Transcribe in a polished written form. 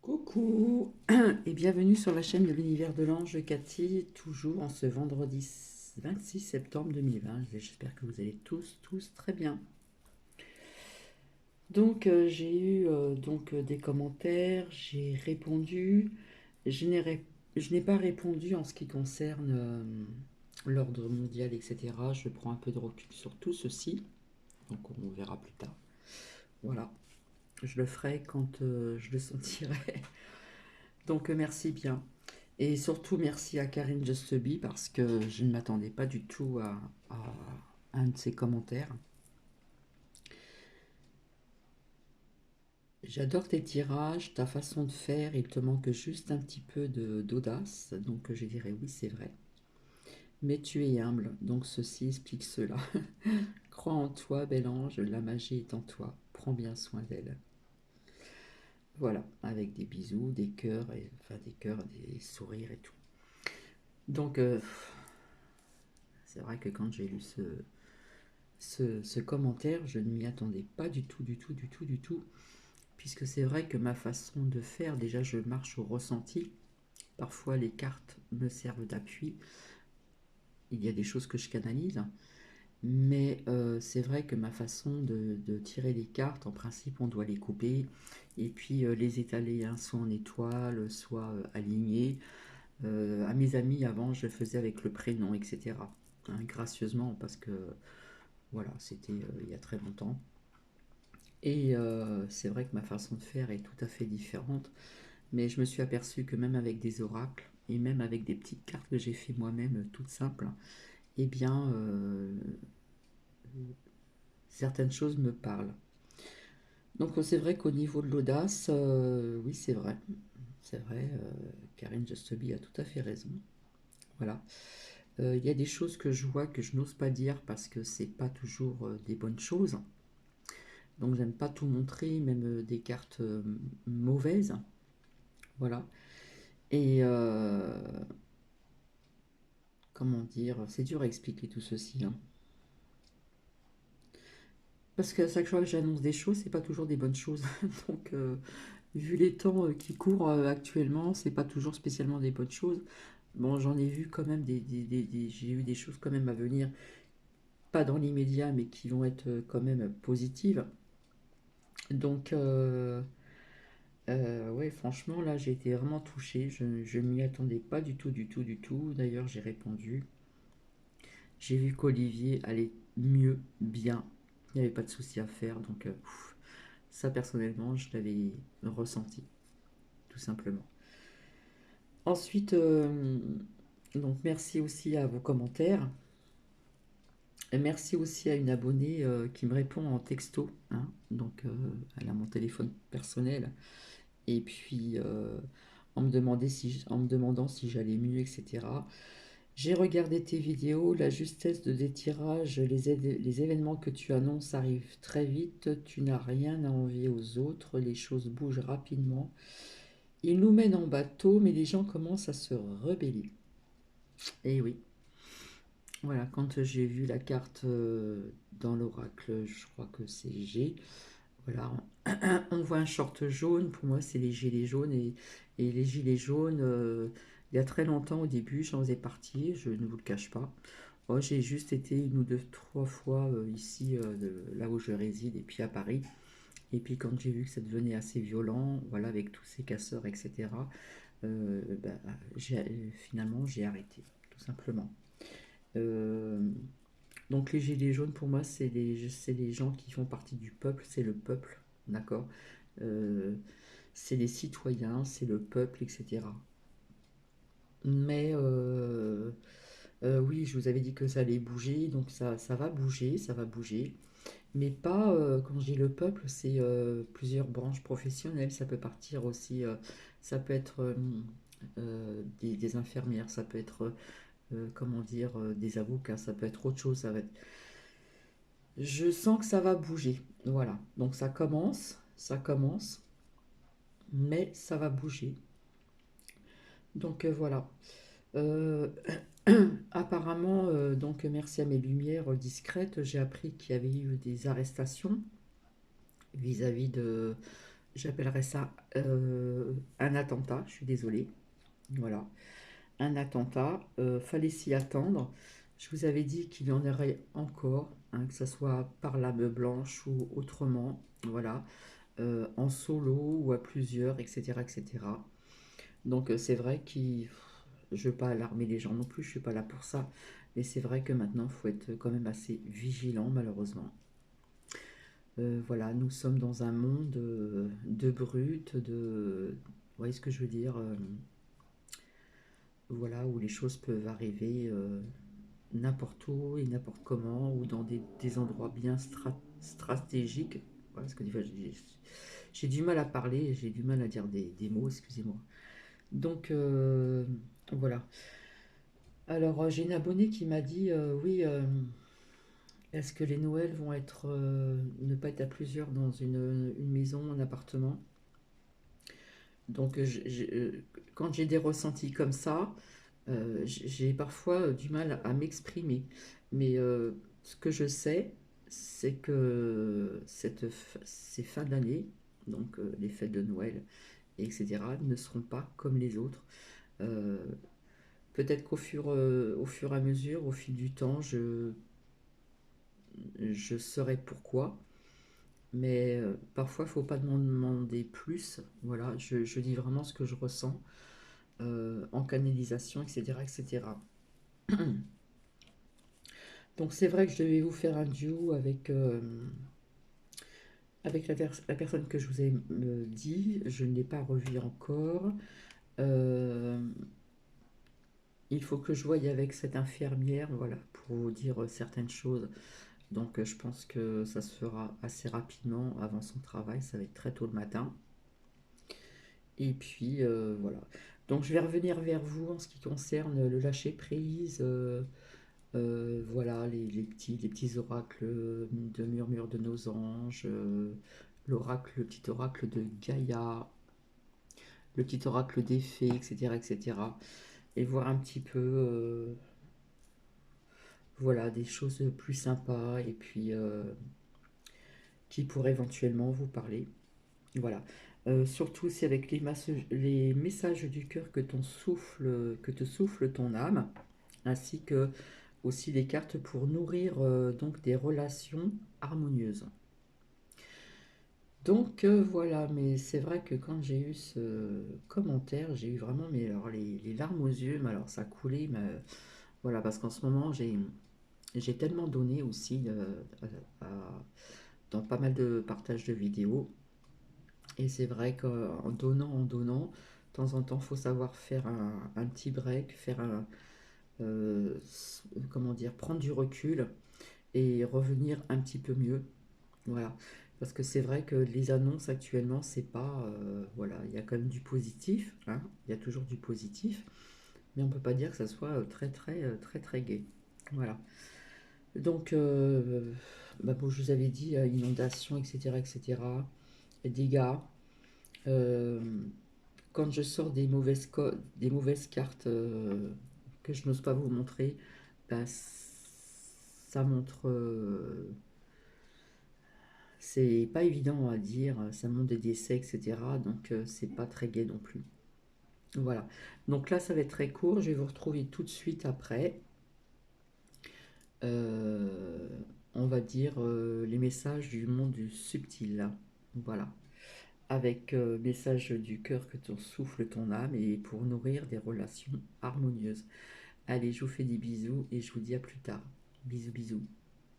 Coucou et bienvenue sur la chaîne de l'univers de l'ange Cathy, toujours en ce vendredi 26 septembre 2020. J'espère que vous allez tous très bien. Donc j'ai eu des commentaires, j'ai répondu. Je n'ai ré- je n'ai pas répondu en ce qui concerne l'ordre mondial, etc. Je prends un peu de recul sur tout ceci, donc on verra plus tard. Voilà, je le ferai quand je le sentirai. Donc merci bien. Et surtout, merci à Karine Justeby parce que je ne m'attendais pas du tout à un de ses commentaires. J'adore tes tirages, ta façon de faire, il te manque juste un petit peu d'audace. Donc je dirais oui, c'est vrai. Mais tu es humble, donc ceci explique cela. Crois en toi, bel ange, la magie est en toi. Prends bien soin d'elle. Voilà, avec des bisous, des cœurs, enfin des cœurs, des sourires et tout. Donc c'est vrai que quand j'ai lu ce commentaire, je ne m'y attendais pas du tout, puisque c'est vrai que ma façon de faire, déjà je marche au ressenti, parfois les cartes me servent d'appui, il y a des choses que je canalise, mais c'est vrai que ma façon de tirer les cartes, en principe on doit les couper, et puis les étaler, hein, soit en étoile, soit alignées. À mes amis avant je le faisais avec le prénom, etc. Hein, gracieusement, parce que voilà, c'était il y a très longtemps. Et c'est vrai que ma façon de faire est tout à fait différente, mais je me suis aperçu que même avec des oracles et même avec des petites cartes que j'ai fait moi-même, toutes simples, eh bien, certaines choses me parlent. Donc c'est vrai qu'au niveau de l'audace, oui c'est vrai, Karine Justeby a tout à fait raison. Voilà. Il y a des choses que je vois que je n'ose pas dire parce que c'est pas toujours des bonnes choses. Donc j'aime pas tout montrer, même des cartes mauvaises. Voilà. Et comment dire, c'est dur à expliquer tout ceci, hein. Parce qu'à chaque fois que j'annonce des choses, c'est pas toujours des bonnes choses. Donc, vu les temps qui courent actuellement, c'est pas toujours spécialement des bonnes choses. Bon, j'en ai vu quand même j'ai eu des choses quand même à venir, pas dans l'immédiat, mais qui vont être quand même positives. Donc, ouais, franchement, là, j'ai été vraiment touchée. Je m'y attendais pas du tout. D'ailleurs, j'ai répondu. J'ai vu qu'Olivier allait mieux, bien. Il n'y avait pas de souci à faire. Donc, ça, personnellement, je l'avais ressenti, tout simplement. Ensuite, donc merci aussi à vos commentaires. Et merci aussi à une abonnée qui me répond en texto, hein. Donc, elle a mon téléphone personnel. Et puis, en me demandant si j'allais mieux, etc. J'ai regardé tes vidéos, la justesse de tes tirages, les événements que tu annonces arrivent très vite, tu n'as rien à envier aux autres, les choses bougent rapidement. Ils nous mènent en bateau, mais les gens commencent à se rebeller. Et oui, voilà, quand j'ai vu la carte dans l'oracle, je crois que c'est G, voilà, on voit un short jaune, pour moi c'est les gilets jaunes, et les gilets jaunes, il y a très longtemps au début, j'en faisais partie, je ne vous le cache pas. Oh, j'ai juste été une ou deux, trois fois ici, là où je réside, et puis à Paris. Et puis quand j'ai vu que ça devenait assez violent, voilà, avec tous ces casseurs, etc., bah, finalement j'ai arrêté, tout simplement. Euh, donc les gilets jaunes, pour moi, c'est les gens qui font partie du peuple, c'est le peuple, d'accord. Euh, c'est les citoyens, c'est le peuple, etc. Mais oui, je vous avais dit que ça allait bouger, donc ça va bouger, ça va bouger. Mais pas, quand je dis le peuple, c'est plusieurs branches professionnelles. Ça peut partir aussi, ça peut être des infirmières, ça peut être, comment dire, des avocats, ça peut être autre chose. Je sens que ça va bouger. Voilà. Donc ça commence, mais ça va bouger. Donc voilà. Euh, apparemment, donc merci à mes lumières discrètes, j'ai appris qu'il y avait eu des arrestations vis-à-vis de j'appellerais ça un attentat, je suis désolée. Voilà, un attentat, fallait s'y attendre. Je vous avais dit qu'il y en aurait encore, hein, que ce soit par lame blanche ou autrement, voilà, en solo ou à plusieurs, etc. etc. Donc c'est vrai que je ne veux pas alarmer les gens non plus, je ne suis pas là pour ça, mais c'est vrai que maintenant il faut être quand même assez vigilant malheureusement. Voilà, nous sommes dans un monde de brut, vous voyez ce que je veux dire, voilà, où les choses peuvent arriver n'importe où et n'importe comment, ou dans des endroits bien stratégiques. Voilà, parce que des fois j'ai du mal à parler, j'ai du mal à dire des mots, excusez-moi. Donc voilà. Alors j'ai une abonnée qui m'a dit oui, est-ce que les Noëls vont être ne pas être à plusieurs dans une maison, un appartement? Donc quand j'ai des ressentis comme ça, j'ai parfois du mal à m'exprimer. Mais ce que je sais, c'est que ces fins d'année, donc les fêtes de Noël, etc., ne seront pas comme les autres. Euh, Peut-être au fur et à mesure, au fil du temps, je saurai pourquoi. Mais parfois, il ne faut pas demander plus. Voilà, je dis vraiment ce que je ressens en canalisation, etc., etc. Donc c'est vrai que je devais vous faire un duo avec la personne que je vous ai dit. Je ne l'ai pas revu encore. Euh, il faut que je voie avec cette infirmière, voilà, pour vous dire certaines choses. Donc je pense que ça se fera assez rapidement avant son travail. Ça va être très tôt le matin. Et puis voilà. Donc je vais revenir vers vous en ce qui concerne le lâcher prise. Voilà les petits oracles de murmure de nos anges, le petit oracle de Gaïa, le petit oracle des fées, etc., etc. Et voir un petit peu, voilà, des choses plus sympas et puis qui pourraient éventuellement vous parler. Voilà. Surtout c'est avec les messages du cœur que te souffle ton âme, ainsi que aussi des cartes pour nourrir donc des relations harmonieuses. Donc voilà, mais c'est vrai que quand j'ai eu ce commentaire, j'ai eu vraiment mais alors, les larmes aux yeux, mais alors ça coulait, mais voilà, parce qu'en ce moment j'ai tellement donné aussi dans pas mal de partages de vidéos, et c'est vrai en donnant, de temps en temps, il faut savoir faire un petit break, euh, comment dire, prendre du recul et revenir un petit peu mieux. Voilà. Parce que c'est vrai que les annonces actuellement, c'est pas. Voilà, il y a quand même du positif, hein, il y a toujours du positif, mais on peut pas dire que ça soit très, très gai. Voilà. Donc, bah bon, je vous avais dit, inondation, etc., etc., dégâts. Euh, Quand je sors des mauvaises cartes que je n'ose pas vous montrer, bah, ça montre. C'est pas évident à dire, ça montre des décès, etc. Donc c'est pas très gai non plus. Voilà. Donc là, ça va être très court. Je vais vous retrouver tout de suite après. euh, on va dire les messages du monde du subtil. Voilà. Avec message du cœur que ton souffle ton âme et pour nourrir des relations harmonieuses. Allez, je vous fais des bisous et je vous dis à plus tard. Bisous, bisous.